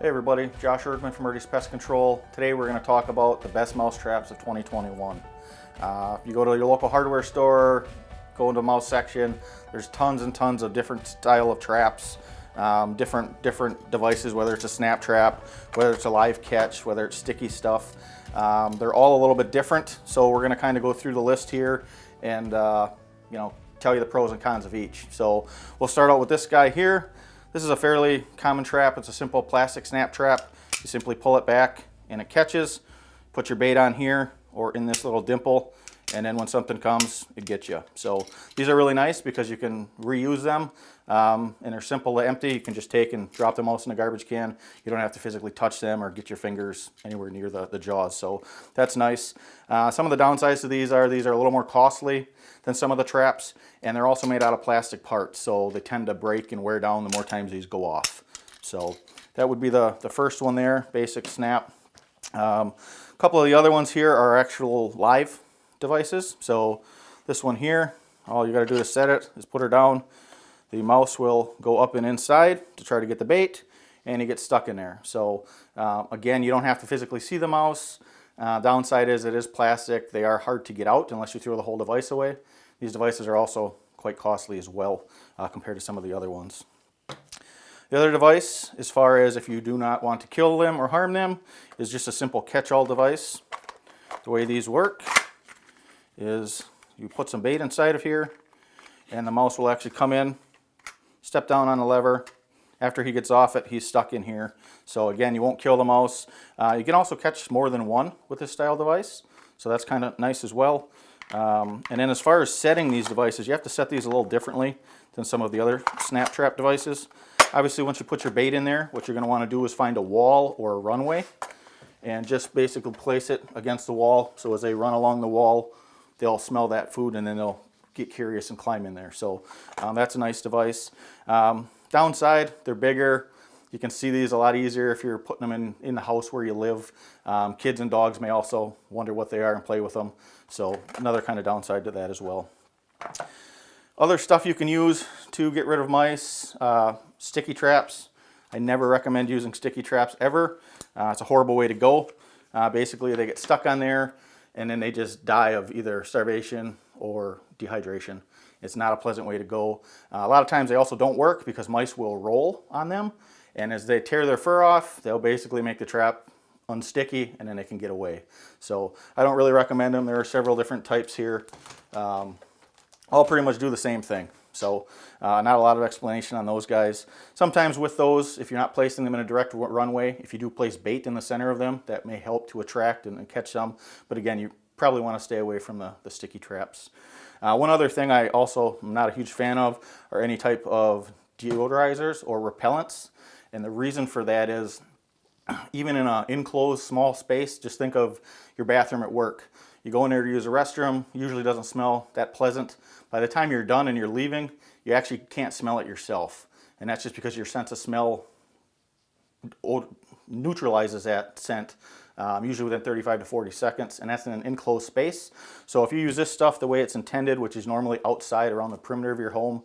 Hey everybody, Josh Erdman from Erdye's Pest Control. Today we're going to talk about the best mouse traps of 2021. If you go to your local hardware store, go into the mouse section, there's tons and tons of different style of traps, different devices, whether it's a snap trap, whether it's a live catch, whether it's sticky stuff. They're all a little bit different, so we're going to kind of go through the list here and tell you the pros and cons of each. So we'll start out with this guy here. This is a fairly common trap. It's a simple plastic snap trap. You simply pull it back and it catches. Put your bait on here or in this little dimple, and then when something comes, it gets you. So these are really nice because you can reuse them, and they're simple to empty. You can just take and drop the mouse in a garbage can. You don't have to physically touch them or get your fingers anywhere near the jaws. So that's nice. Some of the downsides to these are a little more costly than some of the traps, and they're also made out of plastic parts, so they tend to break and wear down the more times these go off. So that would be the first one there, basic snap. A couple of the other ones here are actual live devices. So this one here, all you got to do to set it is put her down. The mouse will go up and inside to try to get the bait, and he gets stuck in there. So again, you don't have to physically see the mouse. Downside is it is plastic. They are hard to get out unless you throw the whole device away. These devices are also quite costly as well compared to some of the other ones. The other device, as far as if you do not want to kill them or harm them, is just a simple catch-all device. The way these work is you put some bait inside of here, and the mouse will actually come in, step down on the lever. After he gets off it, he's stuck in here. So again, you won't kill the mouse. You can also catch more than one with this style device, so that's kind of nice as well. And then as far as setting these devices, you have to set these a little differently than some of the other snap trap devices. Obviously, once you put your bait in there, what you're going to want to do is find a wall or a runway and just basically place it against the wall. So as they run along the wall, they'll smell that food and then they'll get curious and climb in there. So that's a nice device. Downside, they're bigger. You can see these a lot easier if you're putting them in the house where you live. Kids and dogs may also wonder what they are and play with them. So another kind of downside to that as well. Other stuff you can use to get rid of mice, sticky traps. I never recommend using sticky traps ever. It's a horrible way to go. Basically, they get stuck on there and then they just die of either starvation or dehydration. It's not a pleasant way to go. A lot of times they also don't work because mice will roll on them, and as they tear their fur off, they'll basically make the trap unsticky and then they can get away. So I don't really recommend them. There are several different types here. All pretty much do the same thing. So not a lot of explanation on those guys. Sometimes with those, if you're not placing them in a direct runway, if you do place bait in the center of them, that may help to attract and catch some. But again, you probably want to stay away from the sticky traps. One other thing I also am not a huge fan of are any type of deodorizers or repellents. And the reason for that is even in an enclosed small space, just think of your bathroom at work. You go in there to use a restroom, usually doesn't smell that pleasant. By the time you're done and you're leaving, you actually can't smell it yourself. And that's just because your sense of smell neutralizes that scent, usually within 35 to 40 seconds, and that's in an enclosed space. So if you use this stuff the way it's intended, which is normally outside around the perimeter of your home,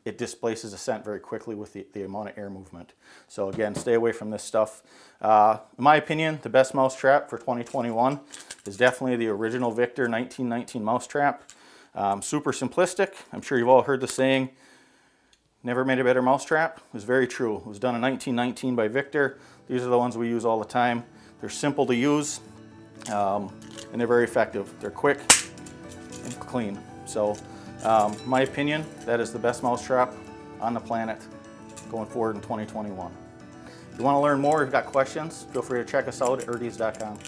it displaces the scent very quickly with the amount of air movement. So again, stay away from this stuff. In my opinion, the best mouse trap for 2021 is definitely the original Victor 1919 mouse trap. Super simplistic. I'm sure you've all heard the saying, never made a better mouse trap. It was very true. It was done in 1919 by Victor. These are the ones we use all the time. They're simple to use, and they're very effective. They're quick and clean. So, in my opinion, that is the best mouse trap on the planet going forward in 2021. If you want to learn more, if you've got questions, feel free to check us out at erdys.com.